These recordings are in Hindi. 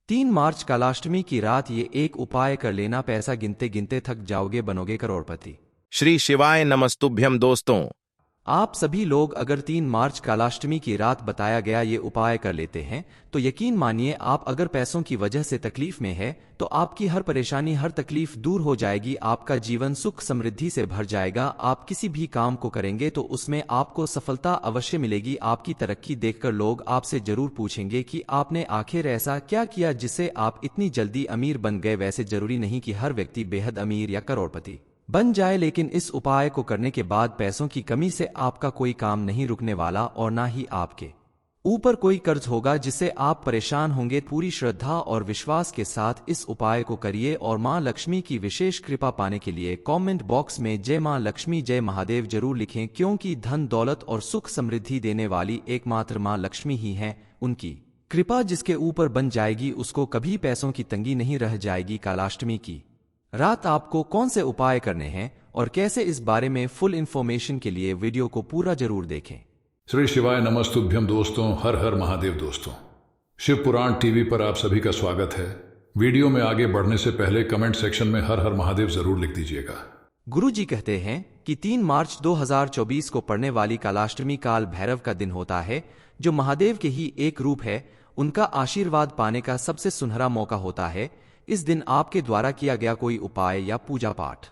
3 मार्च कालाष्टमी की रात ये एक उपाय कर लेना, पैसा गिनते गिनते थक जाओगे, बनोगे करोड़पति। श्री शिवाय नमस्तुभ्यम दोस्तों। आप सभी लोग अगर 3 मार्च कालाष्टमी की रात बताया गया ये उपाय कर लेते हैं तो यकीन मानिए, आप अगर पैसों की वजह से तकलीफ में है तो आपकी हर परेशानी, हर तकलीफ दूर हो जाएगी। आपका जीवन सुख समृद्धि से भर जाएगा। आप किसी भी काम को करेंगे तो उसमें आपको सफलता अवश्य मिलेगी। आपकी तरक्की देखकर लोग आपसे जरूर पूछेंगे कि आपने आखिर ऐसा क्या किया जिससे आप इतनी जल्दी अमीर बन गए। वैसे जरूरी नहीं कि हर व्यक्ति बेहद अमीर या करोड़पति बन जाए, लेकिन इस उपाय को करने के बाद पैसों की कमी से आपका कोई काम नहीं रुकने वाला और ना ही आपके ऊपर कोई कर्ज होगा जिससे आप परेशान होंगे। पूरी श्रद्धा और विश्वास के साथ इस उपाय को करिए और मां लक्ष्मी की विशेष कृपा पाने के लिए कमेंट बॉक्स में जय मां लक्ष्मी, जय महादेव जरूर लिखें, क्योंकि धन दौलत और सुख समृद्धि देने वाली एकमात्र मां लक्ष्मी ही हैं। उनकी कृपा जिसके ऊपर बन जाएगी उसको कभी पैसों की तंगी नहीं रह जाएगी। कालाष्टमी की रात आपको कौन से उपाय करने हैं और कैसे, इस बारे में फुल इंफॉर्मेशन के लिए वीडियो को पूरा जरूर देखें। श्री शिवाय नमस्तुभ्यम दोस्तों, हर हर महादेव दोस्तों। शिव पुराण टीवी पर आप सभी का स्वागत है। वीडियो में आगे बढ़ने से पहले कमेंट सेक्शन में हर हर महादेव जरूर लिख दीजिएगा। गुरु जी कहते हैं कि 3 मार्च 2024 को पड़ने वाली कालाष्टमी काल भैरव का दिन होता है, जो महादेव के ही एक रूप है। उनका आशीर्वाद पाने का सबसे सुनहरा मौका होता है इस दिन आपके द्वारा किया गया कोई उपाय या पूजा पाठ।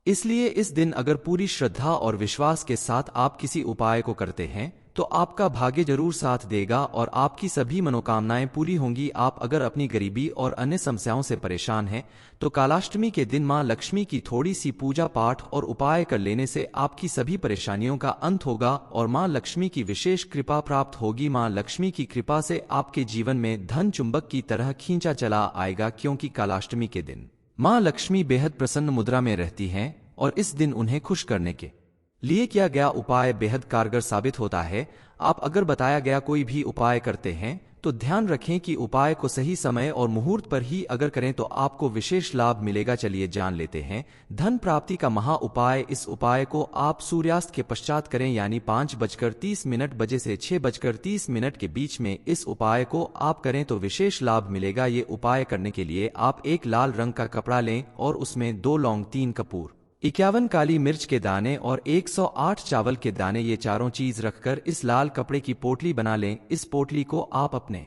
इसलिए इस दिन अगर पूरी श्रद्धा और विश्वास के साथ आप किसी उपाय को करते हैं तो आपका भाग्य जरूर साथ देगा और आपकी सभी मनोकामनाएं पूरी होंगी। आप अगर अपनी गरीबी और अन्य समस्याओं से परेशान हैं तो कालाष्टमी के दिन मां लक्ष्मी की थोड़ी सी पूजा पाठ और उपाय कर लेने से आपकी सभी परेशानियों का अंत होगा और मां लक्ष्मी की विशेष कृपा प्राप्त होगी। मां लक्ष्मी की कृपा से आपके जीवन में धन चुंबक की तरह खींचा चला आएगा, क्योंकि कालाष्टमी के दिन मां लक्ष्मी बेहद प्रसन्न मुद्रा में रहती हैं और इस दिन उन्हें खुश करने के लिए किया गया उपाय बेहद कारगर साबित होता है। आप अगर बताया गया कोई भी उपाय करते हैं तो ध्यान रखें कि उपाय को सही समय और मुहूर्त पर ही अगर करें तो आपको विशेष लाभ मिलेगा। चलिए जान लेते हैं धन प्राप्ति का महा उपाय। इस उपाय को आप सूर्यास्त के पश्चात करें, यानी 5:30 बजे से 6:30 के बीच में इस उपाय को आप करें तो विशेष लाभ मिलेगा। ये उपाय करने के लिए आप एक लाल रंग का कपड़ा लें और उसमें 2 लौंग, 3 कपूर, 51 काली मिर्च के दाने और 108 चावल के दाने, ये चारों चीज रखकर इस लाल कपड़े की पोटली बना लें। इस पोटली को आप अपने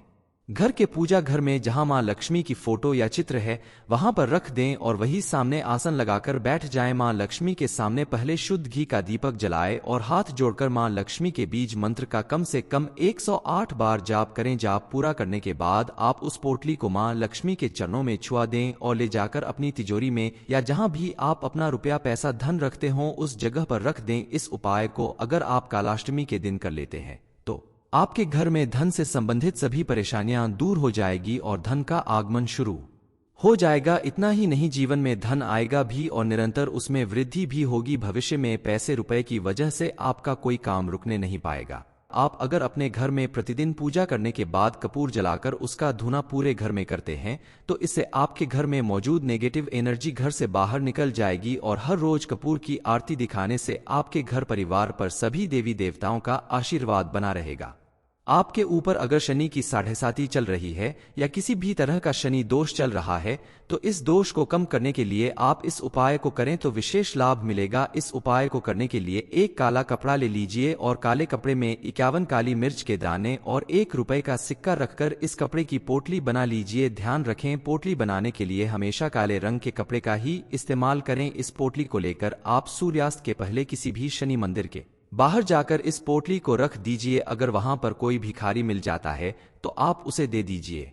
घर के पूजा घर में जहां मां लक्ष्मी की फोटो या चित्र है वहां पर रख दें और वही सामने आसन लगाकर बैठ जाएं। मां लक्ष्मी के सामने पहले शुद्ध घी का दीपक जलाएं और हाथ जोड़कर मां लक्ष्मी के बीज मंत्र का कम से कम 108 बार जाप करें। जाप पूरा करने के बाद आप उस पोटली को मां लक्ष्मी के चरणों में छुआ दें और ले जाकर अपनी तिजोरी में या जहां भी आप अपना रुपया, पैसा, धन रखते हो उस जगह पर रख दें। इस उपाय को अगर आप कालाष्टमी के दिन कर लेते हैं तो आपके घर में धन से संबंधित सभी परेशानियां दूर हो जाएगी और धन का आगमन शुरू हो जाएगा। इतना ही नहीं, जीवन में धन आएगा भी और निरंतर उसमें वृद्धि भी होगी। भविष्य में पैसे रुपए की वजह से आपका कोई काम रुकने नहीं पाएगा। आप अगर अपने घर में प्रतिदिन पूजा करने के बाद कपूर जलाकर उसका धुना पूरे घर में करते हैं तो इससे आपके घर में मौजूद नेगेटिव एनर्जी घर से बाहर निकल जाएगी और हर रोज कपूर की आरती दिखाने से आपके घर परिवार पर सभी देवी देवताओं का आशीर्वाद बना रहेगा। आपके ऊपर अगर शनि की 7.5 चल रही है या किसी भी तरह का शनि दोष चल रहा है तो इस दोष को कम करने के लिए आप इस उपाय को करें तो विशेष लाभ मिलेगा। इस उपाय को करने के लिए एक काला कपड़ा ले लीजिए और काले कपड़े में 51 काली मिर्च के दाने और 1 रुपए का सिक्का रखकर इस कपड़े की पोटली बना लीजिए। ध्यान रखें, पोटली बनाने के लिए हमेशा काले रंग के कपड़े का ही इस्तेमाल करें। इस पोटली को लेकर आप सूर्यास्त के पहले किसी भी शनि मंदिर के बाहर जाकर इस पोटली को रख दीजिए। अगर वहां पर कोई भिखारी मिल जाता है तो आप उसे दे दीजिए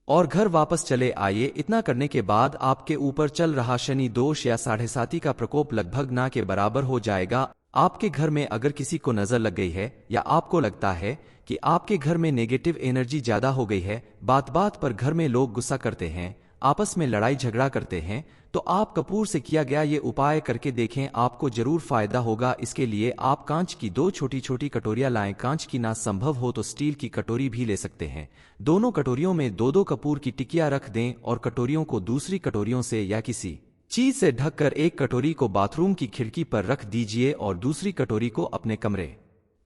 और घर वापस चले आइए। इतना करने के बाद आपके ऊपर चल रहा शनि दोष या 7.5 का प्रकोप लगभग ना के बराबर हो जाएगा। आपके घर में अगर किसी को नजर लग गई है या आपको लगता है कि आपके घर में नेगेटिव एनर्जी ज्यादा हो गई है, बात बात पर घर में लोग गुस्सा करते हैं, आपस में लड़ाई झगड़ा करते हैं, तो आप कपूर से किया गया ये उपाय करके देखें, आपको जरूर फायदा होगा। इसके लिए आप कांच की 2 छोटी छोटी कटोरियां लाएं। कांच की ना संभव हो तो स्टील की कटोरी भी ले सकते हैं। दोनों कटोरियों में 2-2 कपूर की टिकिया रख दें और कटोरियों को दूसरी कटोरियों से या किसी चीज से ढककर एक कटोरी को बाथरूम की खिड़की पर रख दीजिए और दूसरी कटोरी को अपने कमरे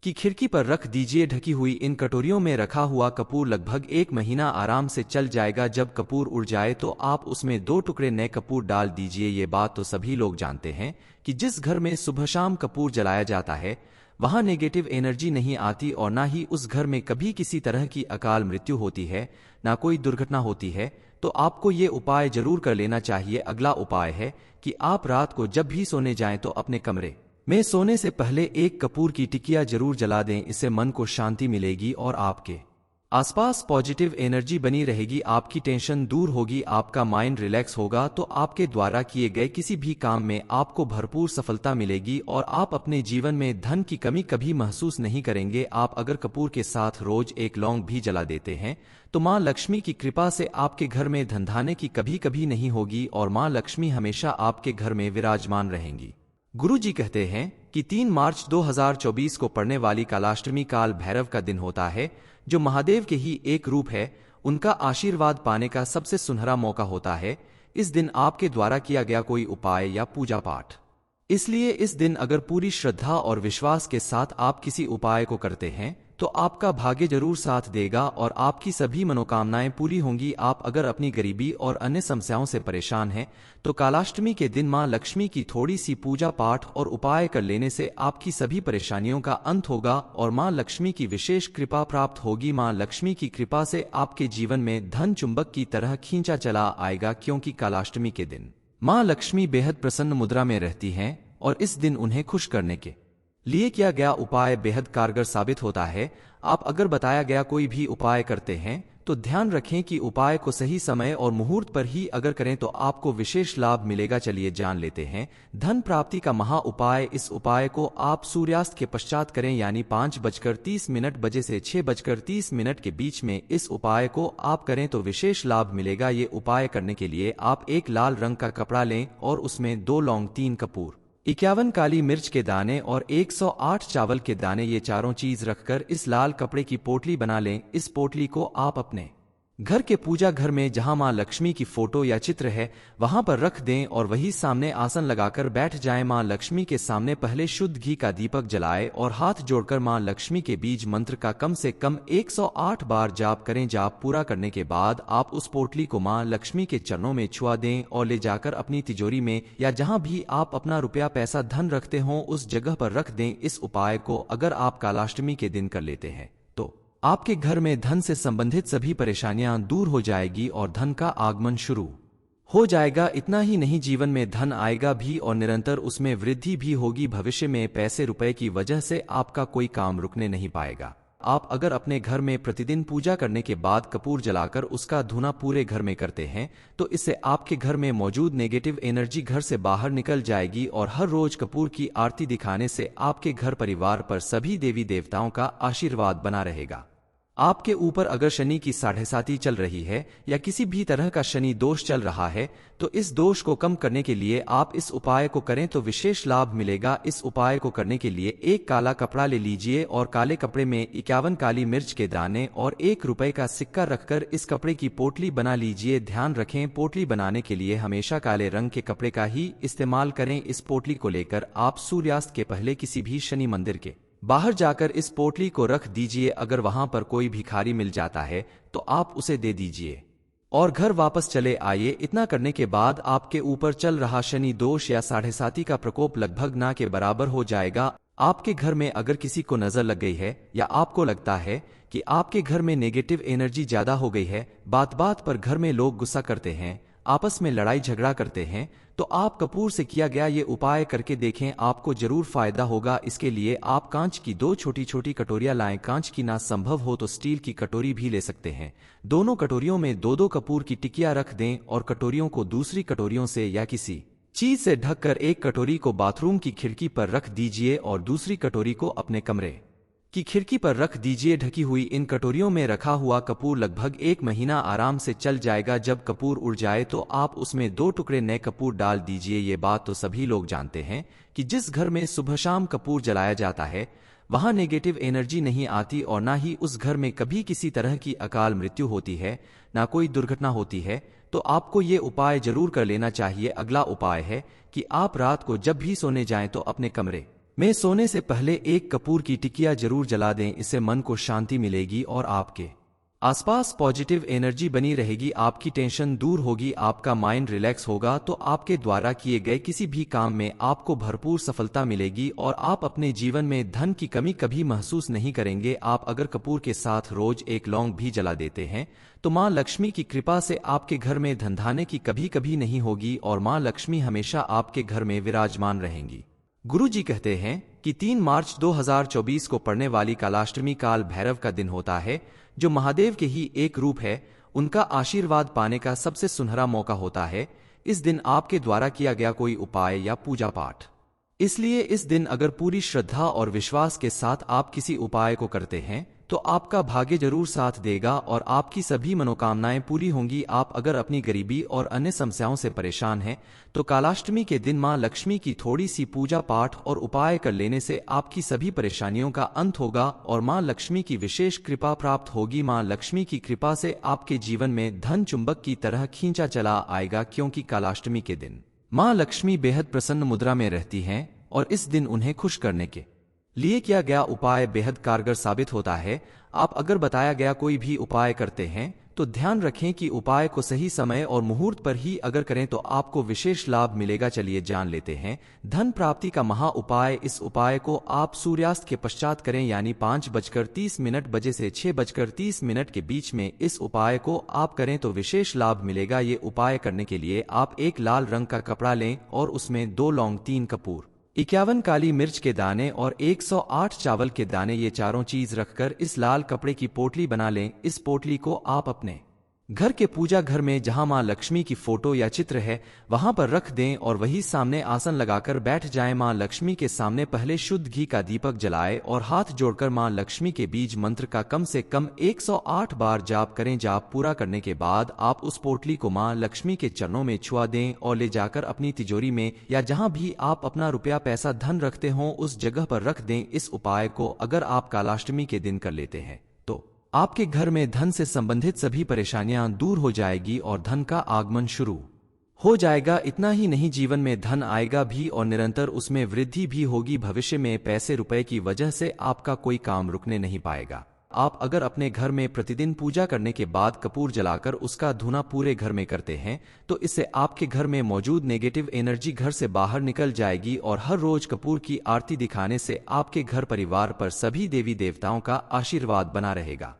कि खिड़की पर रख दीजिए। ढकी हुई इन कटोरियों में रखा हुआ कपूर लगभग 1 महीना आराम से चल जाएगा। जब कपूर उड़ जाए तो आप उसमें 2 टुकड़े नए कपूर डाल दीजिए। ये बात तो सभी लोग जानते हैं कि जिस घर में सुबह शाम कपूर जलाया जाता है वहां नेगेटिव एनर्जी नहीं आती और ना ही उस घर में कभी किसी तरह की अकाल मृत्यु होती है, ना कोई दुर्घटना होती है। तो आपको ये उपाय जरूर कर लेना चाहिए। अगला उपाय है कि आप रात को जब भी सोने जाएं तो अपने कमरे में सोने से पहले एक कपूर की टिकिया जरूर जला दें। इससे मन को शांति मिलेगी और आपके आसपास पॉजिटिव एनर्जी बनी रहेगी। आपकी टेंशन दूर होगी, आपका माइंड रिलैक्स होगा तो आपके द्वारा किए गए किसी भी काम में आपको भरपूर सफलता मिलेगी और आप अपने जीवन में धन की कमी कभी महसूस नहीं करेंगे। आप अगर कपूर के साथ रोज एक लौंग भी जला देते हैं तो मां लक्ष्मी की कृपा से आपके घर में धनधान्य की कभी नहीं होगी और मां लक्ष्मी हमेशा आपके घर में विराजमान रहेंगी। गुरु जी कहते हैं कि 3 मार्च 2024 को पड़ने वाली कालाष्टमी काल भैरव का दिन होता है, जो महादेव के ही एक रूप है। उनका आशीर्वाद पाने का सबसे सुनहरा मौका होता है इस दिन आपके द्वारा किया गया कोई उपाय या पूजा पाठ। इसलिए इस दिन अगर पूरी श्रद्धा और विश्वास के साथ आप किसी उपाय को करते हैं तो आपका भाग्य जरूर साथ देगा और आपकी सभी मनोकामनाएं पूरी होंगी। आप अगर अपनी गरीबी और अन्य समस्याओं से परेशान हैं तो कालाष्टमी के दिन मां लक्ष्मी की थोड़ी सी पूजा पाठ और उपाय कर लेने से आपकी सभी परेशानियों का अंत होगा और मां लक्ष्मी की विशेष कृपा प्राप्त होगी। मां लक्ष्मी की कृपा से आपके जीवन में धन चुंबक की तरह खींचा चला आएगा, क्योंकि कालाष्टमी के दिन मां लक्ष्मी बेहद प्रसन्न मुद्रा में रहती हैं और इस दिन उन्हें खुश करने के लिए किया गया उपाय बेहद कारगर साबित होता है। आप अगर बताया गया कोई भी उपाय करते हैं तो ध्यान रखें कि उपाय को सही समय और मुहूर्त पर ही अगर करें तो आपको विशेष लाभ मिलेगा। चलिए जान लेते हैं धन प्राप्ति का महा उपाय। इस उपाय को आप सूर्यास्त के पश्चात करें, यानी 5:30 बजे से 6:30 के बीच में इस उपाय को आप करें तो विशेष लाभ मिलेगा। ये उपाय करने के लिए आप एक लाल रंग का कपड़ा लें और उसमें 2 लौंग, 3 कपूर, 51 काली मिर्च के दाने और 108 चावल के दाने, ये चारों चीज रखकर इस लाल कपड़े की पोटली बना लें। इस पोटली को आप अपने घर के पूजा घर में जहां मां लक्ष्मी की फोटो या चित्र है वहां पर रख दें और वही सामने आसन लगाकर बैठ जाएं। मां लक्ष्मी के सामने पहले शुद्ध घी का दीपक जलाएं और हाथ जोड़कर मां लक्ष्मी के बीज मंत्र का कम से कम 108 बार जाप करें। जाप पूरा करने के बाद आप उस पोटली को मां लक्ष्मी के चरणों में छुआ दें और ले जाकर अपनी तिजोरी में या जहां भी आप अपना रुपया पैसा धन रखते हो उस जगह पर रख दें। इस उपाय को अगर आप कालाष्टमी के दिन कर लेते हैं तो आपके घर में धन से संबंधित सभी परेशानियां दूर हो जाएगी और धन का आगमन शुरू हो जाएगा। इतना ही नहीं, जीवन में धन आएगा भी और निरंतर उसमें वृद्धि भी होगी। भविष्य में पैसे रुपए की वजह से आपका कोई काम रुकने नहीं पाएगा। आप अगर अपने घर में प्रतिदिन पूजा करने के बाद कपूर जलाकर उसका धुना पूरे घर में करते हैं तो इससे आपके घर में मौजूद नेगेटिव एनर्जी घर से बाहर निकल जाएगी और हर रोज कपूर की आरती दिखाने से आपके घर परिवार पर सभी देवी देवताओं का आशीर्वाद बना रहेगा। आपके ऊपर अगर शनि की 7.5 चल रही है या किसी भी तरह का शनि दोष चल रहा है तो इस दोष को कम करने के लिए आप इस उपाय को करें तो विशेष लाभ मिलेगा। इस उपाय को करने के लिए एक काला कपड़ा ले लीजिए और काले कपड़े में 51 काली मिर्च के दाने और 1 रुपए का सिक्का रखकर इस कपड़े की पोटली बना लीजिए। ध्यान रखें, पोटली बनाने के लिए हमेशा काले रंग के कपड़े का ही इस्तेमाल करें। इस पोटली को लेकर आप सूर्यास्त के पहले किसी भी शनि मंदिर के बाहर जाकर इस पोटली को रख दीजिए। अगर वहां पर कोई भिखारी मिल जाता है तो आप उसे दे दीजिए और घर वापस चले आइए। इतना करने के बाद आपके ऊपर चल रहा शनि दोष या 7.5 का प्रकोप लगभग ना के बराबर हो जाएगा। आपके घर में अगर किसी को नजर लग गई है या आपको लगता है कि आपके घर में नेगेटिव एनर्जी ज्यादा हो गई है, बात बात पर घर में लोग गुस्सा करते हैं, आपस में लड़ाई झगड़ा करते हैं, तो आप कपूर से किया गया ये उपाय करके देखें, आपको जरूर फायदा होगा। इसके लिए आप कांच की 2 छोटी छोटी कटोरियां लाएं। कांच की ना संभव हो तो स्टील की कटोरी भी ले सकते हैं। दोनों कटोरियों में 2-2 कपूर की टिकिया रख दें और कटोरियों को दूसरी कटोरियों से या किसी चीज से ढककर एक कटोरी को बाथरूम की खिड़की पर रख दीजिए और दूसरी कटोरी को अपने कमरे की खिड़की पर रख दीजिए। ढकी हुई इन कटोरियों में रखा हुआ कपूर लगभग 1 महीना आराम से चल जाएगा। जब कपूर उड़ जाए तो आप उसमें 2 टुकड़े नए कपूर डाल दीजिए। ये बात तो सभी लोग जानते हैं कि जिस घर में सुबह शाम कपूर जलाया जाता है वहां नेगेटिव एनर्जी नहीं आती और ना ही उस घर में कभी किसी तरह की अकाल मृत्यु होती है, ना कोई दुर्घटना होती है। तो आपको ये उपाय जरूर कर लेना चाहिए। अगला उपाय है कि आप रात को जब भी सोने जाएं तो अपने कमरे में सोने से पहले एक कपूर की टिकिया जरूर जला दें, इससे मन को शांति मिलेगी और आपके आसपास पॉजिटिव एनर्जी बनी रहेगी, आपकी टेंशन दूर होगी, आपका माइंड रिलैक्स होगा, तो आपके द्वारा किए गए किसी भी काम में आपको भरपूर सफलता मिलेगी और आप अपने जीवन में धन की कमी कभी महसूस नहीं करेंगे। आप अगर कपूर के साथ रोज एक लौंग भी जला देते हैं तो मां लक्ष्मी की कृपा से आपके घर में धनधान्य की कभी नहीं होगी और मां लक्ष्मी हमेशा आपके घर में विराजमान रहेंगी। गुरुजी कहते हैं कि 3 मार्च 2024 को पड़ने वाली कालाष्टमी काल भैरव का दिन होता है, जो महादेव के ही एक रूप है। उनका आशीर्वाद पाने का सबसे सुनहरा मौका होता है। इस दिन आपके द्वारा किया गया कोई उपाय या पूजा पाठ, इसलिए इस दिन अगर पूरी श्रद्धा और विश्वास के साथ आप किसी उपाय को करते हैं तो आपका भाग्य जरूर साथ देगा और आपकी सभी मनोकामनाएं पूरी होंगी। आप अगर अपनी गरीबी और अन्य समस्याओं से परेशान हैं तो कालाष्टमी के दिन मां लक्ष्मी की थोड़ी सी पूजा पाठ और उपाय कर लेने से आपकी सभी परेशानियों का अंत होगा और मां लक्ष्मी की विशेष कृपा प्राप्त होगी। मां लक्ष्मी की कृपा से आपके जीवन में धन चुंबक की तरह खींचा चला आएगा, क्योंकि कालाष्टमी के दिन मां लक्ष्मी बेहद प्रसन्न मुद्रा में रहती हैं और इस दिन उन्हें खुश करने के लिए किया गया उपाय बेहद कारगर साबित होता है। आप अगर बताया गया कोई भी उपाय करते हैं तो ध्यान रखें कि उपाय को सही समय और मुहूर्त पर ही अगर करें तो आपको विशेष लाभ मिलेगा। चलिए जान लेते हैं धन प्राप्ति का महा उपाय। इस उपाय को आप सूर्यास्त के पश्चात करें, यानी 5:30 बजे से 6:30 के बीच में इस उपाय को आप करें तो विशेष लाभ मिलेगा। ये उपाय करने के लिए आप एक लाल रंग का कपड़ा लें और उसमें 2 लौंग, 3 कपूर, 51 काली मिर्च के दाने और 108 चावल के दाने, ये चारों चीज रखकर इस लाल कपड़े की पोटली बना लें। इस पोटली को आप अपने घर के पूजा घर में जहां मां लक्ष्मी की फोटो या चित्र है वहां पर रख दें और वही सामने आसन लगाकर बैठ जाएं। मां लक्ष्मी के सामने पहले शुद्ध घी का दीपक जलाएं और हाथ जोड़कर मां लक्ष्मी के बीज मंत्र का कम से कम 108 बार जाप करें। जाप पूरा करने के बाद आप उस पोटली को मां लक्ष्मी के चरणों में छुआ दें और ले जाकर अपनी तिजोरी में या जहां भी आप अपना रुपया पैसा धन रखते हो उस जगह पर रख दें। इस उपाय को अगर आप कालाष्टमी के दिन कर लेते हैं तो आपके घर में धन से संबंधित सभी परेशानियां दूर हो जाएगी और धन का आगमन शुरू हो जाएगा। इतना ही नहीं, जीवन में धन आएगा भी और निरंतर उसमें वृद्धि भी होगी। भविष्य में पैसे रुपए की वजह से आपका कोई काम रुकने नहीं पाएगा। आप अगर अपने घर में प्रतिदिन पूजा करने के बाद कपूर जलाकर उसका धुना पूरे घर में करते हैं तो इससे आपके घर में मौजूद नेगेटिव एनर्जी घर से बाहर निकल जाएगी और हर रोज कपूर की आरती दिखाने से आपके घर परिवार पर सभी देवी देवताओं का आशीर्वाद बना रहेगा।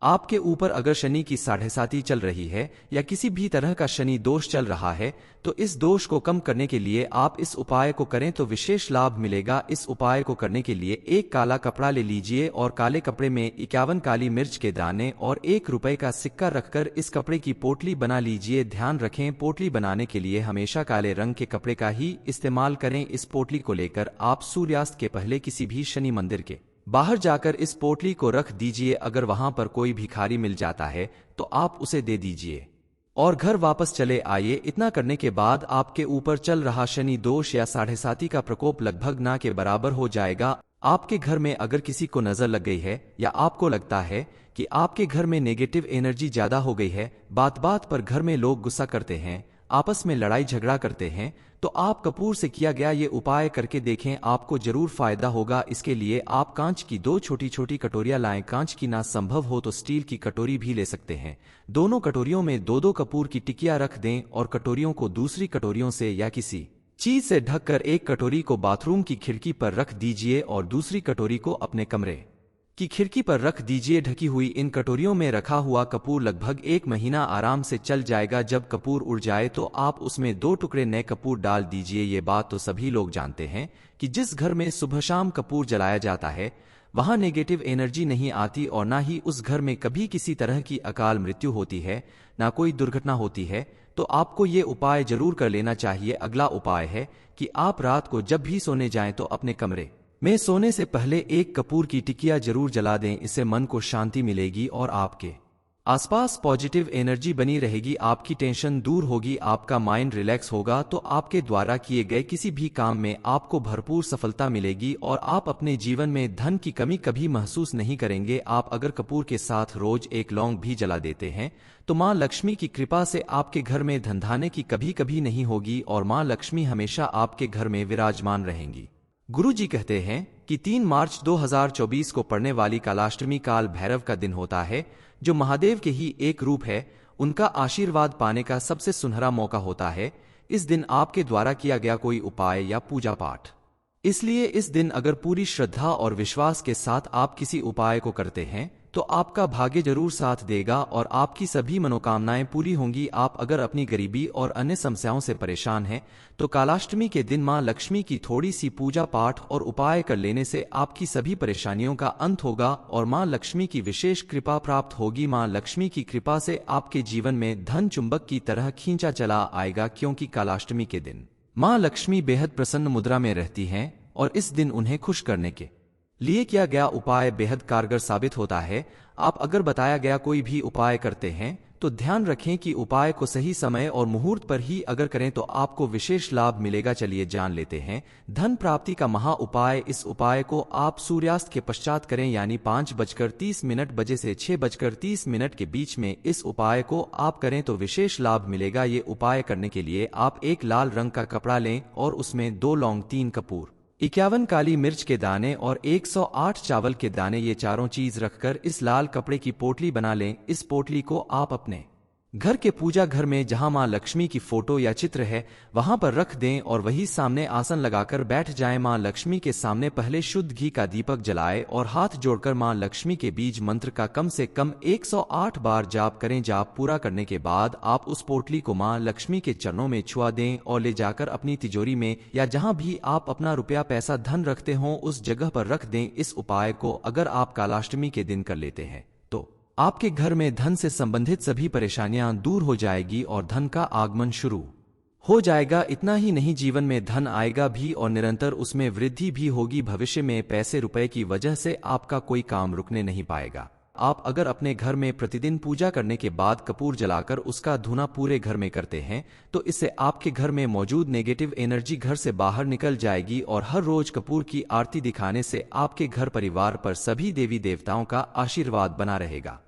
आपके ऊपर अगर शनि की 7.5 चल रही है या किसी भी तरह का शनि दोष चल रहा है तो इस दोष को कम करने के लिए आप इस उपाय को करें तो विशेष लाभ मिलेगा। इस उपाय को करने के लिए एक काला कपड़ा ले लीजिए और काले कपड़े में 51 काली मिर्च के दाने और 1 रुपए का सिक्का रखकर इस कपड़े की पोटली बना लीजिए। ध्यान रखें, पोटली बनाने के लिए हमेशा काले रंग के कपड़े का ही इस्तेमाल करें। इस पोटली को लेकर आप सूर्यास्त के पहले किसी भी शनि मंदिर के बाहर जाकर इस पोटली को रख दीजिए। अगर वहां पर कोई भिखारी मिल जाता है तो आप उसे दे दीजिए और घर वापस चले आइए। इतना करने के बाद आपके ऊपर चल रहा शनि दोष या 7.5 का प्रकोप लगभग ना के बराबर हो जाएगा। आपके घर में अगर किसी को नजर लग गई है या आपको लगता है कि आपके घर में नेगेटिव एनर्जी ज्यादा हो गई है, बात बात पर घर में लोग गुस्सा करते हैं, आपस में लड़ाई झगड़ा करते हैं, तो आप कपूर से किया गया ये उपाय करके देखें, आपको जरूर फायदा होगा। इसके लिए आप कांच की 2 छोटी छोटी कटोरियां लाएं। कांच की ना संभव हो तो स्टील की कटोरी भी ले सकते हैं। दोनों कटोरियों में 2-2 कपूर की टिकिया रख दें और कटोरियों को दूसरी कटोरियों से या किसी चीज से ढककर एक कटोरी को बाथरूम की खिड़की पर रख दीजिए और दूसरी कटोरी को अपने कमरे की खिड़की पर रख दीजिए। ढकी हुई इन कटोरियों में रखा हुआ कपूर लगभग 1 महीना आराम से चल जाएगा। जब कपूर उड़ जाए तो आप उसमें 2 टुकड़े नए कपूर डाल दीजिए। ये बात तो सभी लोग जानते हैं कि जिस घर में सुबह शाम कपूर जलाया जाता है वहां नेगेटिव एनर्जी नहीं आती और ना ही उस घर में कभी किसी तरह की अकाल मृत्यु होती है, ना कोई दुर्घटना होती है। तो आपको ये उपाय जरूर कर लेना चाहिए। अगला उपाय है कि आप रात को जब भी सोने जाएं तो अपने कमरे में सोने से पहले एक कपूर की टिकिया जरूर जला दें। इससे मन को शांति मिलेगी और आपके आसपास पॉजिटिव एनर्जी बनी रहेगी, आपकी टेंशन दूर होगी, आपका माइंड रिलैक्स होगा, तो आपके द्वारा किए गए किसी भी काम में आपको भरपूर सफलता मिलेगी और आप अपने जीवन में धन की कमी कभी महसूस नहीं करेंगे। आप अगर कपूर के साथ रोज एक लौंग भी जला देते हैं तो मां लक्ष्मी की कृपा से आपके घर में धनधान्य की कभी नहीं होगी और मां लक्ष्मी हमेशा आपके घर में विराजमान रहेंगी। गुरुजी कहते हैं कि 3 मार्च 2024 को पड़ने वाली कालाष्टमी काल भैरव का दिन होता है, जो महादेव के ही एक रूप है। उनका आशीर्वाद पाने का सबसे सुनहरा मौका होता है। इस दिन आपके द्वारा किया गया कोई उपाय या पूजा पाठ, इसलिए इस दिन अगर पूरी श्रद्धा और विश्वास के साथ आप किसी उपाय को करते हैं तो आपका भाग्य जरूर साथ देगा और आपकी सभी मनोकामनाएं पूरी होंगी। आप अगर अपनी गरीबी और अन्य समस्याओं से परेशान हैं तो कालाष्टमी के दिन मां लक्ष्मी की थोड़ी सी पूजा पाठ और उपाय कर लेने से आपकी सभी परेशानियों का अंत होगा और मां लक्ष्मी की विशेष कृपा प्राप्त होगी। मां लक्ष्मी की कृपा से आपके जीवन में धन चुंबक की तरह खींचा चला आएगा, क्योंकि कालाष्टमी के दिन मां लक्ष्मी बेहद प्रसन्न मुद्रा में रहती हैं और इस दिन उन्हें खुश करने के लिए किया गया उपाय बेहद कारगर साबित होता है। आप अगर बताया गया कोई भी उपाय करते हैं तो ध्यान रखें कि उपाय को सही समय और मुहूर्त पर ही अगर करें तो आपको विशेष लाभ मिलेगा। चलिए जान लेते हैं धन प्राप्ति का महा उपाय। इस उपाय को आप सूर्यास्त के पश्चात करें, यानी 5:30 बजे से 6:30 के बीच में इस उपाय को आप करें तो विशेष लाभ मिलेगा। ये उपाय करने के लिए आप एक लाल रंग का कपड़ा लें और उसमें 2 लौंग, 3 कपूर, 51 काली मिर्च के दाने और 108 चावल के दाने, ये चारों चीज रखकर इस लाल कपड़े की पोटली बना लें। इस पोटली को आप अपने घर के पूजा घर में जहां मां लक्ष्मी की फोटो या चित्र है वहां पर रख दें और वही सामने आसन लगाकर बैठ जाएं। मां लक्ष्मी के सामने पहले शुद्ध घी का दीपक जलाएं और हाथ जोड़कर मां लक्ष्मी के बीज मंत्र का कम से कम 108 बार जाप करें। जाप पूरा करने के बाद आप उस पोटली को मां लक्ष्मी के चरणों में छुआ दें और ले जाकर अपनी तिजोरी में या जहां भी आप अपना रुपया पैसा धन रखते हो उस जगह पर रख दें। इस उपाय को अगर आप कालाष्टमी के दिन कर लेते हैं तो आपके घर में धन से संबंधित सभी परेशानियां दूर हो जाएगी और धन का आगमन शुरू हो जाएगा। इतना ही नहीं, जीवन में धन आएगा भी और निरंतर उसमें वृद्धि भी होगी। भविष्य में पैसे रुपए की वजह से आपका कोई काम रुकने नहीं पाएगा। आप अगर अपने घर में प्रतिदिन पूजा करने के बाद कपूर जलाकर उसका धुना पूरे घर में करते हैं तो इससे आपके घर में मौजूद नेगेटिव एनर्जी घर से बाहर निकल जाएगी और हर रोज कपूर की आरती दिखाने से आपके घर परिवार पर सभी देवी देवताओं का आशीर्वाद बना रहेगा।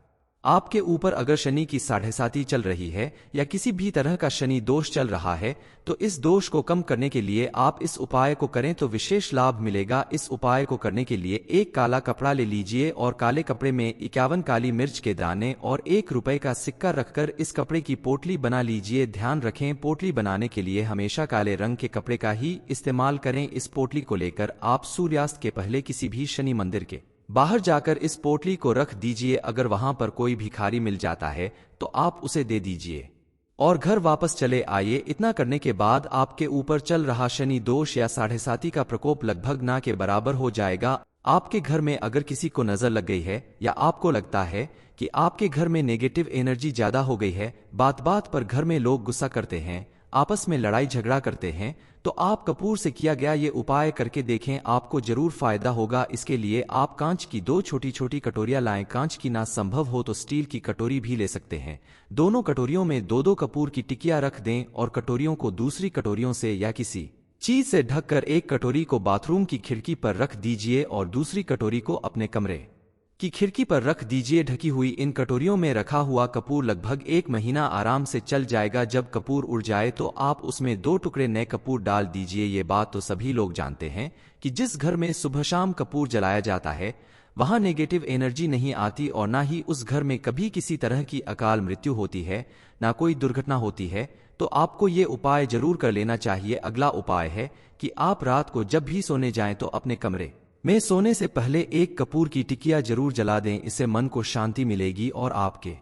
आपके ऊपर अगर शनि की 7.5 चल रही है या किसी भी तरह का शनि दोष चल रहा है तो इस दोष को कम करने के लिए आप इस उपाय को करें तो विशेष लाभ मिलेगा। इस उपाय को करने के लिए एक काला कपड़ा ले लीजिए और काले कपड़े में 51 काली मिर्च के दाने और 1 रुपए का सिक्का रखकर इस कपड़े की पोटली बना लीजिए। ध्यान रखें, पोटली बनाने के लिए हमेशा काले रंग के कपड़े का ही इस्तेमाल करें। इस पोटली को लेकर आप सूर्यास्त के पहले किसी भी शनि मंदिर के बाहर जाकर इस पोटली को रख दीजिए। अगर वहां पर कोई भिखारी मिल जाता है तो आप उसे दे दीजिए और घर वापस चले आइए। इतना करने के बाद आपके ऊपर चल रहा शनि दोष या 7.5 का प्रकोप लगभग ना के बराबर हो जाएगा। आपके घर में अगर किसी को नजर लग गई है या आपको लगता है कि आपके घर में नेगेटिव एनर्जी ज्यादा हो गई है, बात बात पर घर में लोग गुस्सा करते हैं, आपस में लड़ाई झगड़ा करते हैं, तो आप कपूर से किया गया ये उपाय करके देखें, आपको जरूर फायदा होगा। इसके लिए आप कांच की 2 छोटी छोटी कटोरियां लाएं। कांच की ना संभव हो तो स्टील की कटोरी भी ले सकते हैं। दोनों कटोरियों में 2-2 कपूर की टिकियां रख दें और कटोरियों को दूसरी कटोरियों से या किसी चीज से ढककर एक कटोरी को बाथरूम की खिड़की पर रख दीजिए और दूसरी कटोरी को अपने कमरे की खिड़की पर रख दीजिए। ढकी हुई इन कटोरियों में रखा हुआ कपूर लगभग 1 महीना आराम से चल जाएगा। जब कपूर उड़ जाए तो आप उसमें 2 टुकड़े नए कपूर डाल दीजिए। ये बात तो सभी लोग जानते हैं कि जिस घर में सुबह शाम कपूर जलाया जाता है वहां नेगेटिव एनर्जी नहीं आती और ना ही उस घर में कभी किसी तरह की अकाल मृत्यु होती है, ना कोई दुर्घटना होती है। तो आपको ये उपाय जरूर कर लेना चाहिए। अगला उपाय है कि आप रात को जब भी सोने जाएं तो अपने कमरे में सोने से पहले 1 कपूर की टिकिया जरूर जला दें। इससे मन को शांति मिलेगी और आपके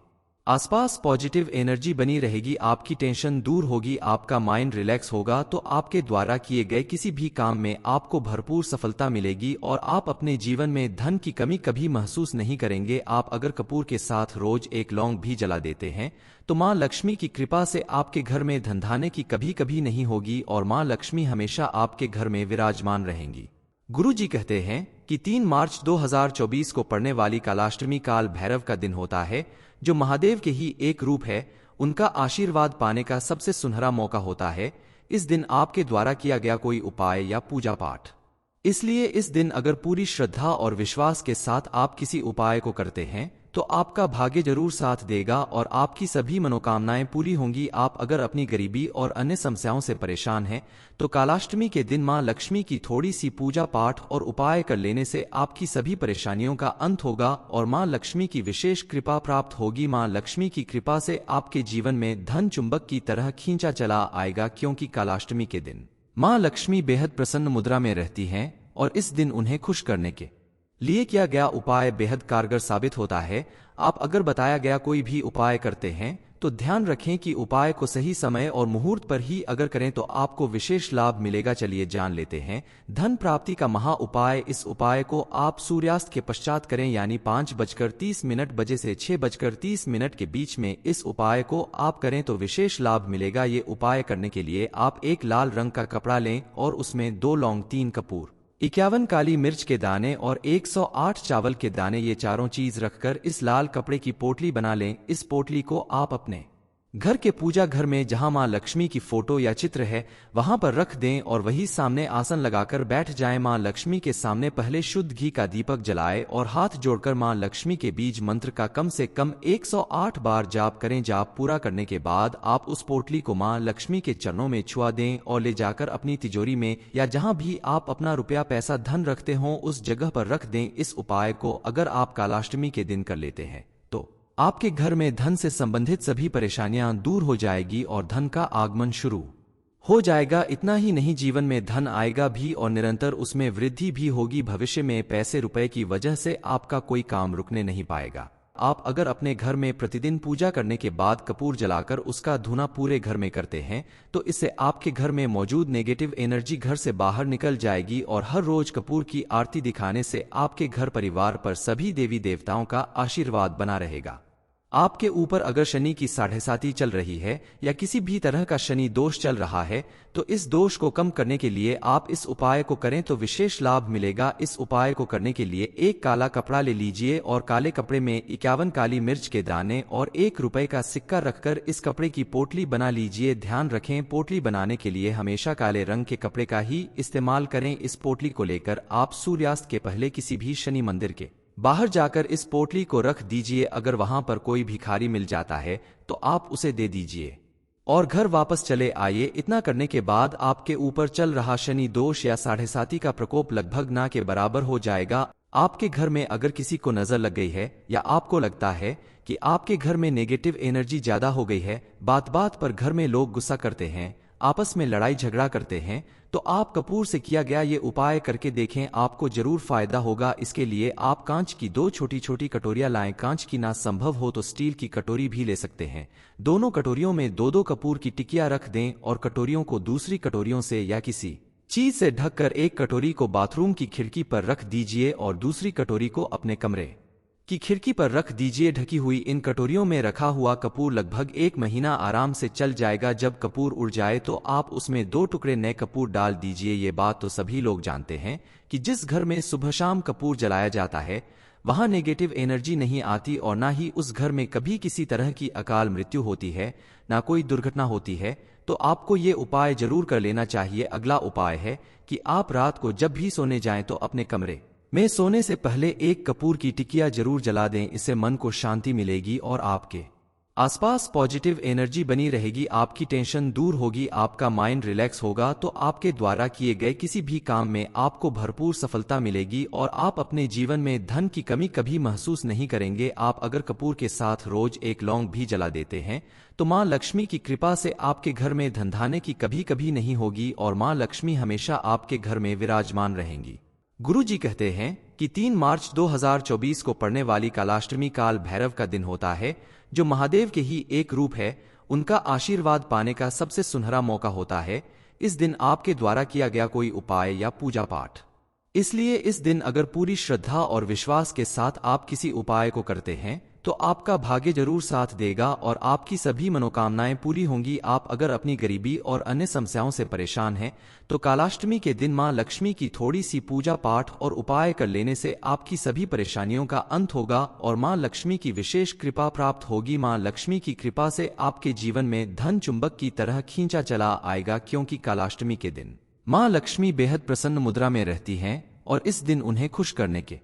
आसपास पॉजिटिव एनर्जी बनी रहेगी। आपकी टेंशन दूर होगी, आपका माइंड रिलैक्स होगा तो आपके द्वारा किए गए किसी भी काम में आपको भरपूर सफलता मिलेगी और आप अपने जीवन में धन की कमी कभी महसूस नहीं करेंगे। आप अगर कपूर के साथ रोज 1 लौंग भी जला देते हैं तो मां लक्ष्मी की कृपा से आपके घर में धनधान्य की कभी नहीं होगी और मां लक्ष्मी हमेशा आपके घर में विराजमान रहेंगी। गुरुजी कहते हैं कि 3 मार्च 2024 को पड़ने वाली कालाष्टमी काल भैरव का दिन होता है, जो महादेव के ही एक रूप है। उनका आशीर्वाद पाने का सबसे सुनहरा मौका होता है। इस दिन आपके द्वारा किया गया कोई उपाय या पूजा पाठ, इसलिए इस दिन अगर पूरी श्रद्धा और विश्वास के साथ आप किसी उपाय को करते हैं तो आपका भाग्य जरूर साथ देगा और आपकी सभी मनोकामनाएं पूरी होंगी। आप अगर अपनी गरीबी और अन्य समस्याओं से परेशान हैं तो कालाष्टमी के दिन मां लक्ष्मी की थोड़ी सी पूजा पाठ और उपाय कर लेने से आपकी सभी परेशानियों का अंत होगा और मां लक्ष्मी की विशेष कृपा प्राप्त होगी। मां लक्ष्मी की कृपा से आपके जीवन में धन चुंबक की तरह खींचा चला आएगा, क्योंकि कालाष्टमी के दिन मां लक्ष्मी बेहद प्रसन्न मुद्रा में रहती हैं और इस दिन उन्हें खुश करने के लिए किया गया उपाय बेहद कारगर साबित होता है। आप अगर बताया गया कोई भी उपाय करते हैं तो ध्यान रखें कि उपाय को सही समय और मुहूर्त पर ही अगर करें तो आपको विशेष लाभ मिलेगा। चलिए जान लेते हैं धन प्राप्ति का महा उपाय। इस उपाय को आप सूर्यास्त के पश्चात करें, यानी 5:30 बजे से 6:30 के बीच में इस उपाय को आप करें तो विशेष लाभ मिलेगा। ये उपाय करने के लिए आप एक लाल रंग का कपड़ा लें और उसमें 2 लौंग, 3 कपूर, 51 काली मिर्च के दाने और 108 चावल के दाने, ये चारों चीज रखकर इस लाल कपड़े की पोटली बना लें। इस पोटली को आप अपने घर के पूजा घर में जहां मां लक्ष्मी की फोटो या चित्र है वहां पर रख दें और वही सामने आसन लगाकर बैठ जाएं। मां लक्ष्मी के सामने पहले शुद्ध घी का दीपक जलाएं और हाथ जोड़कर मां लक्ष्मी के बीज मंत्र का कम से कम 108 बार जाप करें। जाप पूरा करने के बाद आप उस पोटली को मां लक्ष्मी के चरणों में छुआ दें और ले जाकर अपनी तिजोरी में या जहां भी आप अपना रुपया पैसा धन रखते हो उस जगह पर रख दें। इस उपाय को अगर आप कालाष्टमी के दिन कर लेते हैं तो आपके घर में धन से संबंधित सभी परेशानियां दूर हो जाएगी और धन का आगमन शुरू हो जाएगा। इतना ही नहीं, जीवन में धन आएगा भी और निरंतर उसमें वृद्धि भी होगी। भविष्य में पैसे रुपए की वजह से आपका कोई काम रुकने नहीं पाएगा। आप अगर अपने घर में प्रतिदिन पूजा करने के बाद कपूर जलाकर उसका धूना पूरे घर में करते हैं तो इससे आपके घर में मौजूद नेगेटिव एनर्जी घर से बाहर निकल जाएगी और हर रोज कपूर की आरती दिखाने से आपके घर परिवार पर सभी देवी देवताओं का आशीर्वाद बना रहेगा। आपके ऊपर अगर शनि की 7.5 चल रही है या किसी भी तरह का शनि दोष चल रहा है तो इस दोष को कम करने के लिए आप इस उपाय को करें तो विशेष लाभ मिलेगा। इस उपाय को करने के लिए एक काला कपड़ा ले लीजिए और काले कपड़े में 51 काली मिर्च के दाने और 1 रुपए का सिक्का रखकर इस कपड़े की पोटली बना लीजिए। ध्यान रखें, पोटली बनाने के लिए हमेशा काले रंग के कपड़े का ही इस्तेमाल करें। इस पोटली को लेकर आप सूर्यास्त के पहले किसी भी शनि मंदिर के बाहर जाकर इस पोटली को रख दीजिए। अगर वहां पर कोई भिखारी मिल जाता है तो आप उसे दे दीजिए और घर वापस चले आइए। इतना करने के बाद आपके ऊपर चल रहा शनि दोष या 7.5 का प्रकोप लगभग ना के बराबर हो जाएगा। आपके घर में अगर किसी को नजर लग गई है या आपको लगता है कि आपके घर में नेगेटिव एनर्जी ज्यादा हो गई है, बात बात पर घर में लोग गुस्सा करते हैं, आपस में लड़ाई झगड़ा करते हैं, तो आप कपूर से किया गया ये उपाय करके देखें, आपको जरूर फायदा होगा। इसके लिए आप कांच की 2 छोटी छोटी कटोरियां लाएं। कांच की ना संभव हो तो स्टील की कटोरी भी ले सकते हैं। दोनों कटोरियों में 2-2 कपूर की टिकियां रख दें और कटोरियों को दूसरी कटोरियों से या किसी चीज से ढककर एक कटोरी को बाथरूम की खिड़की पर रख दीजिए और दूसरी कटोरी को अपने कमरे की खिड़की पर रख दीजिए। ढकी हुई इन कटोरियों में रखा हुआ कपूर लगभग 1 महीना आराम से चल जाएगा। जब कपूर उड़ जाए तो आप उसमें 2 टुकड़े नए कपूर डाल दीजिए। ये बात तो सभी लोग जानते हैं कि जिस घर में सुबह शाम कपूर जलाया जाता है वहां नेगेटिव एनर्जी नहीं आती और ना ही उस घर में कभी किसी तरह की अकाल मृत्यु होती है, ना कोई दुर्घटना होती है। तो आपको ये उपाय जरूर कर लेना चाहिए। अगला उपाय है कि आप रात को जब भी सोने जाएं तो अपने कमरे में सोने से पहले 1 कपूर की टिकिया जरूर जला दें। इससे मन को शांति मिलेगी और आपके आसपास पॉजिटिव एनर्जी बनी रहेगी। आपकी टेंशन दूर होगी, आपका माइंड रिलैक्स होगा तो आपके द्वारा किए गए किसी भी काम में आपको भरपूर सफलता मिलेगी और आप अपने जीवन में धन की कमी कभी महसूस नहीं करेंगे। आप अगर कपूर के साथ रोज 1 लौंग भी जला देते हैं तो मां लक्ष्मी की कृपा से आपके घर में धनधान्य की कभी कभी नहीं होगी और मां लक्ष्मी हमेशा आपके घर में विराजमान रहेंगी। गुरुजी कहते हैं कि 3 मार्च 2024 को पड़ने वाली कालाष्टमी काल भैरव का दिन होता है, जो महादेव के ही एक रूप है। उनका आशीर्वाद पाने का सबसे सुनहरा मौका होता है। इस दिन आपके द्वारा किया गया कोई उपाय या पूजा पाठ, इसलिए इस दिन अगर पूरी श्रद्धा और विश्वास के साथ आप किसी उपाय को करते हैं तो आपका भाग्य जरूर साथ देगा और आपकी सभी मनोकामनाएं पूरी होंगी। आप अगर अपनी गरीबी और अन्य समस्याओं से परेशान हैं तो कालाष्टमी के दिन मां लक्ष्मी की थोड़ी सी पूजा पाठ और उपाय कर लेने से आपकी सभी परेशानियों का अंत होगा और मां लक्ष्मी की विशेष कृपा प्राप्त होगी। मां लक्ष्मी की कृपा से आपके जीवन में धन चुंबक की तरह खींचा चला आएगा, क्योंकि कालाष्टमी के दिन माँ लक्ष्मी बेहद प्रसन्न मुद्रा में रहती हैं और इस दिन उन्हें खुश करने के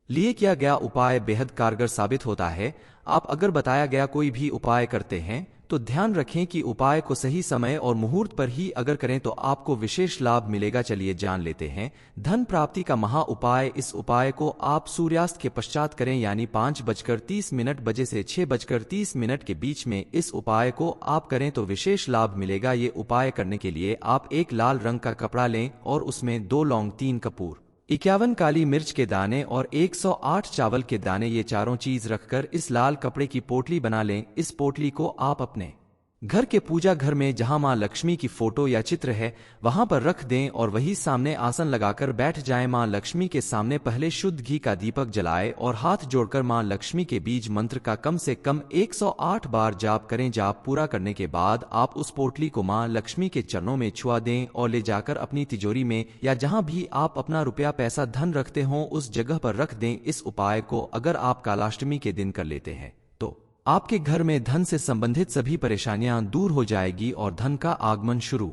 लिए किया गया उपाय बेहद कारगर साबित होता है। आप अगर बताया गया कोई भी उपाय करते हैं तो ध्यान रखें कि उपाय को सही समय और मुहूर्त पर ही अगर करें तो आपको विशेष लाभ मिलेगा। चलिए जान लेते हैं धन प्राप्ति का महा उपाय। इस उपाय को आप सूर्यास्त के पश्चात करें, यानी 5:30 बजे से 6:30 के बीच में इस उपाय को आप करें तो विशेष लाभ मिलेगा। ये उपाय करने के लिए आप एक लाल रंग का कपड़ा लें और उसमें 2 लौंग, 3 कपूर, 51 काली मिर्च के दाने और 108 चावल के दाने, ये चारों चीज रखकर इस लाल कपड़े की पोटली बना लें। इस पोटली को आप अपने घर के पूजा घर में जहां मां लक्ष्मी की फोटो या चित्र है वहां पर रख दें और वही सामने आसन लगाकर बैठ जाएं। मां लक्ष्मी के सामने पहले शुद्ध घी का दीपक जलाएं और हाथ जोड़कर मां लक्ष्मी के बीज मंत्र का कम से कम 108 बार जाप करें। जाप पूरा करने के बाद आप उस पोटली को मां लक्ष्मी के चरणों में छुआ दें और ले जाकर अपनी तिजोरी में या जहां भी आप अपना रुपया, पैसा, धन रखते हो उस जगह पर रख दें। इस उपाय को अगर आप कालाष्टमी के दिन कर लेते हैं तो आपके घर में धन से संबंधित सभी परेशानियां दूर हो जाएगी और धन का आगमन शुरू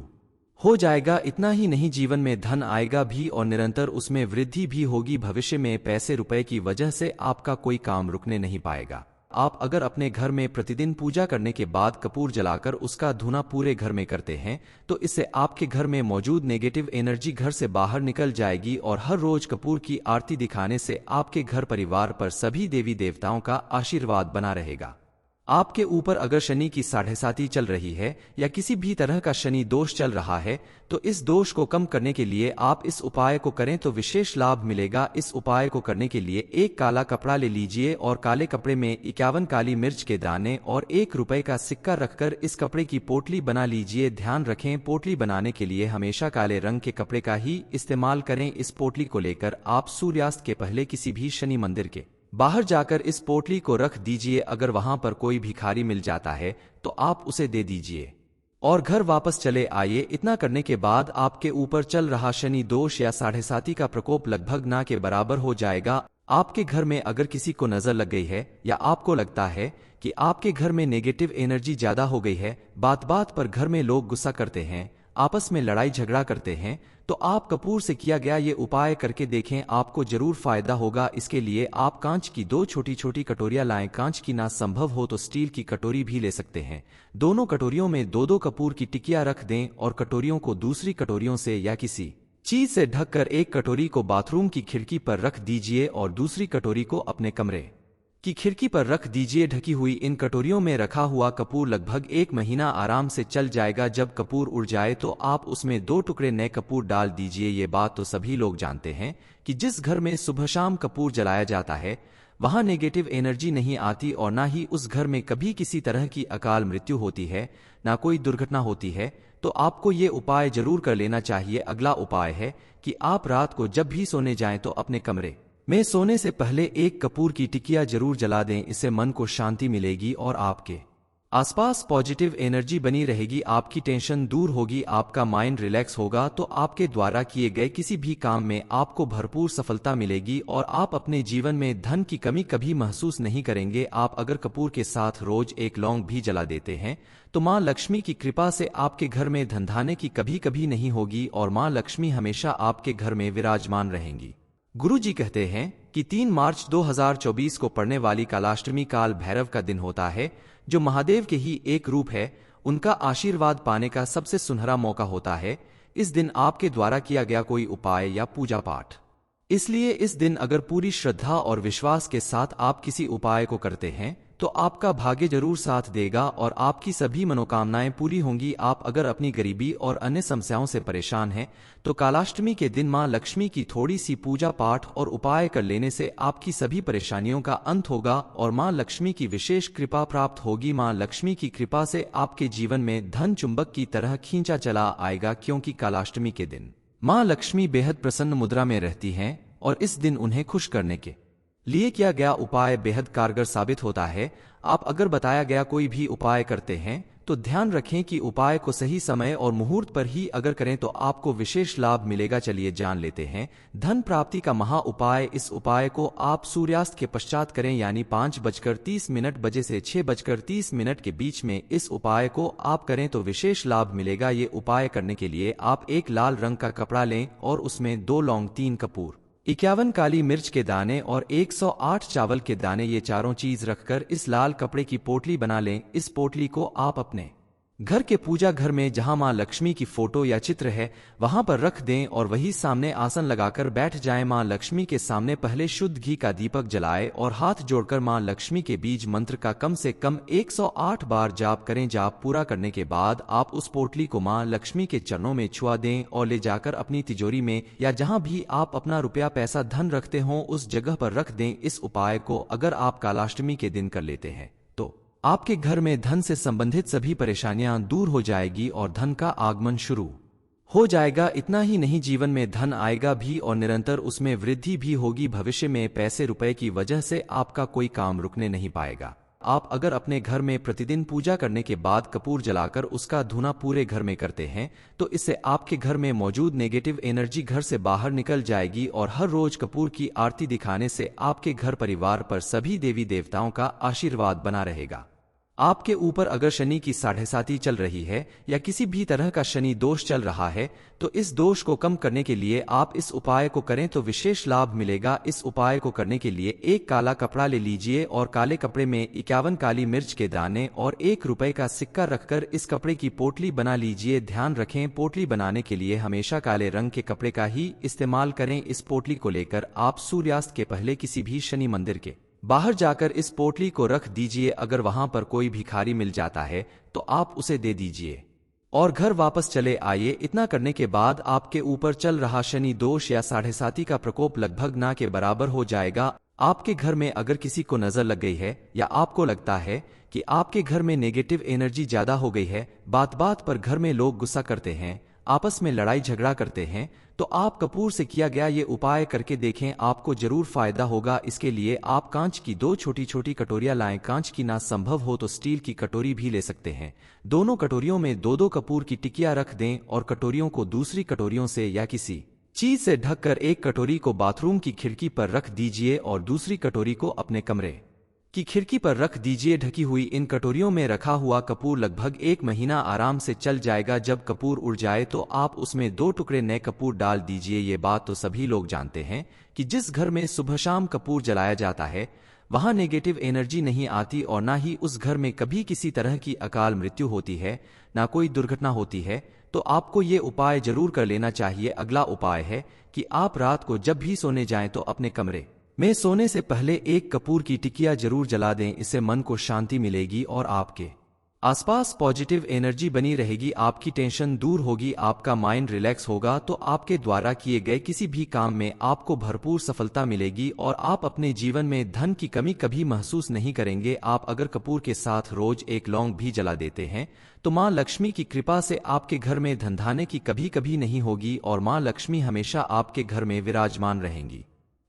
हो जाएगा। इतना ही नहीं, जीवन में धन आएगा भी और निरंतर उसमें वृद्धि भी होगी। भविष्य में पैसे रुपए की वजह से आपका कोई काम रुकने नहीं पाएगा। आप अगर अपने घर में प्रतिदिन पूजा करने के बाद कपूर जलाकर उसका धुना पूरे घर में करते हैं तो इससे आपके घर में मौजूद नेगेटिव एनर्जी घर से बाहर निकल जाएगी और हर रोज कपूर की आरती दिखाने से आपके घर परिवार पर सभी देवी देवताओं का आशीर्वाद बना रहेगा। आपके ऊपर अगर शनि की 7.5 चल रही है या किसी भी तरह का शनि दोष चल रहा है तो इस दोष को कम करने के लिए आप इस उपाय को करें तो विशेष लाभ मिलेगा। इस उपाय को करने के लिए एक काला कपड़ा ले लीजिए और काले कपड़े में 51 काली मिर्च के दाने और 1 रुपए का सिक्का रखकर इस कपड़े की पोटली बना लीजिए। ध्यान रखें, पोटली बनाने के लिए हमेशा काले रंग के कपड़े का ही इस्तेमाल करें। इस पोटली को लेकर आप सूर्यास्त के पहले किसी भी शनि मंदिर के बाहर जाकर इस पोटली को रख दीजिए। अगर वहां पर कोई भिखारी मिल जाता है तो आप उसे दे दीजिए और घर वापस चले आइए। इतना करने के बाद आपके ऊपर चल रहा शनि दोष या 7.5 का प्रकोप लगभग ना के बराबर हो जाएगा। आपके घर में अगर किसी को नजर लग गई है या आपको लगता है कि आपके घर में नेगेटिव एनर्जी ज्यादा हो गई है, बात बात पर घर में लोग गुस्सा करते हैं, आपस में लड़ाई झगड़ा करते हैं, तो आप कपूर से किया गया ये उपाय करके देखें, आपको जरूर फायदा होगा। इसके लिए आप कांच की 2 छोटी छोटी कटोरियां लाएं। कांच की ना संभव हो तो स्टील की कटोरी भी ले सकते हैं। दोनों कटोरियों में 2-2 कपूर की टिकियां रख दें और कटोरियों को दूसरी कटोरियों से या किसी चीज से ढककर एक कटोरी को बाथरूम की खिड़की पर रख दीजिए और दूसरी कटोरी को अपने कमरे की खिड़की पर रख दीजिए। ढकी हुई इन कटोरियों में रखा हुआ कपूर लगभग 1 महीना आराम से चल जाएगा। जब कपूर उड़ जाए तो आप उसमें 2 टुकड़े नए कपूर डाल दीजिए। ये बात तो सभी लोग जानते हैं कि जिस घर में सुबह शाम कपूर जलाया जाता है वहां नेगेटिव एनर्जी नहीं आती और ना ही उस घर में कभी किसी तरह की अकाल मृत्यु होती है, ना कोई दुर्घटना होती है। तो आपको ये उपाय जरूर कर लेना चाहिए। अगला उपाय है कि आप रात को जब भी सोने जाएं तो अपने कमरे में सोने से पहले 1 कपूर की टिकिया जरूर जला दें। इससे मन को शांति मिलेगी और आपके आसपास पॉजिटिव एनर्जी बनी रहेगी। आपकी टेंशन दूर होगी, आपका माइंड रिलैक्स होगा तो आपके द्वारा किए गए किसी भी काम में आपको भरपूर सफलता मिलेगी और आप अपने जीवन में धन की कमी कभी महसूस नहीं करेंगे। आप अगर कपूर के साथ रोज 1 लौंग भी जला देते हैं तो मां लक्ष्मी की कृपा से आपके घर में धनधान्य की कभी कभी नहीं होगी और मां लक्ष्मी हमेशा आपके घर में विराजमान रहेंगी। गुरुजी कहते हैं कि 3 मार्च 2024 को पड़ने वाली कालाष्टमी काल भैरव का दिन होता है, जो महादेव के ही एक रूप है। उनका आशीर्वाद पाने का सबसे सुनहरा मौका होता है। इस दिन आपके द्वारा किया गया कोई उपाय या पूजा पाठ, इसलिए इस दिन अगर पूरी श्रद्धा और विश्वास के साथ आप किसी उपाय को करते हैं तो आपका भाग्य जरूर साथ देगा और आपकी सभी मनोकामनाएं पूरी होंगी। आप अगर अपनी गरीबी और अन्य समस्याओं से परेशान हैं तो कालाष्टमी के दिन मां लक्ष्मी की थोड़ी सी पूजा पाठ और उपाय कर लेने से आपकी सभी परेशानियों का अंत होगा और मां लक्ष्मी की विशेष कृपा प्राप्त होगी। मां लक्ष्मी की कृपा से आपके जीवन में धन चुंबक की तरह खींचा चला आएगा, क्योंकि कालाष्टमी के दिन मां लक्ष्मी बेहद प्रसन्न मुद्रा में रहती हैं और इस दिन उन्हें खुश करने के लिए किया गया उपाय बेहद कारगर साबित होता है। आप अगर बताया गया कोई भी उपाय करते हैं तो ध्यान रखें कि उपाय को सही समय और मुहूर्त पर ही अगर करें तो आपको विशेष लाभ मिलेगा। चलिए जान लेते हैं धन प्राप्ति का महा उपाय। इस उपाय को आप सूर्यास्त के पश्चात करें, यानी 5:30 बजे से 6:30 के बीच में इस उपाय को आप करें तो विशेष लाभ मिलेगा। ये उपाय करने के लिए आप एक लाल रंग का कपड़ा लें और उसमें 2 लौंग, 3 कपूर, 51 काली मिर्च के दाने और 108 चावल के दाने, ये चारों चीज रखकर इस लाल कपड़े की पोटली बना लें। इस पोटली को आप अपने घर के पूजा घर में जहां मां लक्ष्मी की फोटो या चित्र है वहां पर रख दें और वही सामने आसन लगाकर बैठ जाएं। मां लक्ष्मी के सामने पहले शुद्ध घी का दीपक जलाएं और हाथ जोड़कर मां लक्ष्मी के बीज मंत्र का कम से कम 108 बार जाप करें। जाप पूरा करने के बाद आप उस पोटली को मां लक्ष्मी के चरणों में छुआ दें और ले जाकर अपनी तिजोरी में या जहां भी आप अपना रुपया, पैसा, धन रखते हो उस जगह पर रख दें। इस उपाय को अगर आप कालाष्टमी के दिन कर लेते हैं तो आपके घर में धन से संबंधित सभी परेशानियां दूर हो जाएगी और धन का आगमन शुरू हो जाएगा। इतना ही नहीं, जीवन में धन आएगा भी और निरंतर उसमें वृद्धि भी होगी। भविष्य में पैसे रुपए की वजह से आपका कोई काम रुकने नहीं पाएगा। आप अगर अपने घर में प्रतिदिन पूजा करने के बाद कपूर जलाकर उसका धूना पूरे घर में करते हैं तो इससे आपके घर में मौजूद नेगेटिव एनर्जी घर से बाहर निकल जाएगी और हर रोज कपूर की आरती दिखाने से आपके घर परिवार पर सभी देवी देवताओं का आशीर्वाद बना रहेगा। आपके ऊपर अगर शनि की 7.5 चल रही है या किसी भी तरह का शनि दोष चल रहा है तो इस दोष को कम करने के लिए आप इस उपाय को करें तो विशेष लाभ मिलेगा। इस उपाय को करने के लिए एक काला कपड़ा ले लीजिए और काले कपड़े में 51 काली मिर्च के दाने और 1 रुपए का सिक्का रखकर इस कपड़े की पोटली बना लीजिए। ध्यान रखें, पोटली बनाने के लिए हमेशा काले रंग के कपड़े का ही इस्तेमाल करें। इस पोटली को लेकर आप सूर्यास्त के पहले किसी भी शनि मंदिर के बाहर जाकर इस पोटली को रख दीजिए। अगर वहां पर कोई भिखारी मिल जाता है तो आप उसे दे दीजिए और घर वापस चले आइए। इतना करने के बाद आपके ऊपर चल रहा शनि दोष या 7.5 का प्रकोप लगभग ना के बराबर हो जाएगा। आपके घर में अगर किसी को नजर लग गई है या आपको लगता है कि आपके घर में नेगेटिव एनर्जी ज्यादा हो गई है, बात बात पर घर में लोग गुस्सा करते हैं, आपस में लड़ाई झगड़ा करते हैं, तो आप कपूर से किया गया ये उपाय करके देखें, आपको जरूर फायदा होगा। इसके लिए आप कांच की 2 छोटी छोटी कटोरियां लाएं। कांच की ना संभव हो तो स्टील की कटोरी भी ले सकते हैं। दोनों कटोरियों में 2-2 कपूर की टिकियां रख दें और कटोरियों को दूसरी कटोरियों से या किसी चीज से ढककर एक कटोरी को बाथरूम की खिड़की पर रख दीजिए और दूसरी कटोरी को अपने कमरे की खिड़की पर रख दीजिए। ढकी हुई इन कटोरियों में रखा हुआ कपूर लगभग 1 महीना आराम से चल जाएगा। जब कपूर उड़ जाए तो आप उसमें 2 टुकड़े नए कपूर डाल दीजिए। ये बात तो सभी लोग जानते हैं कि जिस घर में सुबह शाम कपूर जलाया जाता है वहां नेगेटिव एनर्जी नहीं आती और ना ही उस घर में कभी किसी तरह की अकाल मृत्यु होती है, ना कोई दुर्घटना होती है। तो आपको ये उपाय जरूर कर लेना चाहिए। अगला उपाय है कि आप रात को जब भी सोने जाएं तो अपने कमरे में सोने से पहले 1 कपूर की टिकिया जरूर जला दें। इससे मन को शांति मिलेगी और आपके आसपास पॉजिटिव एनर्जी बनी रहेगी। आपकी टेंशन दूर होगी, आपका माइंड रिलैक्स होगा तो आपके द्वारा किए गए किसी भी काम में आपको भरपूर सफलता मिलेगी और आप अपने जीवन में धन की कमी कभी महसूस नहीं करेंगे। आप अगर कपूर के साथ रोज 1 लौंग भी जला देते हैं तो मां लक्ष्मी की कृपा से आपके घर में धनधान्य की कभी नहीं होगी और मां लक्ष्मी हमेशा आपके घर में विराजमान रहेंगी।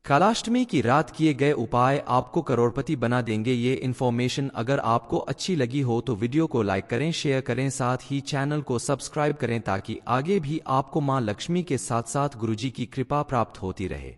कालाष्टमी की रात किए गए उपाय आपको करोड़पति बना देंगे। ये इन्फॉर्मेशन अगर आपको अच्छी लगी हो तो वीडियो को लाइक करें, शेयर करें, साथ ही चैनल को सब्सक्राइब करें ताकि आगे भी आपको मां लक्ष्मी के साथ साथ गुरुजी की कृपा प्राप्त होती रहे।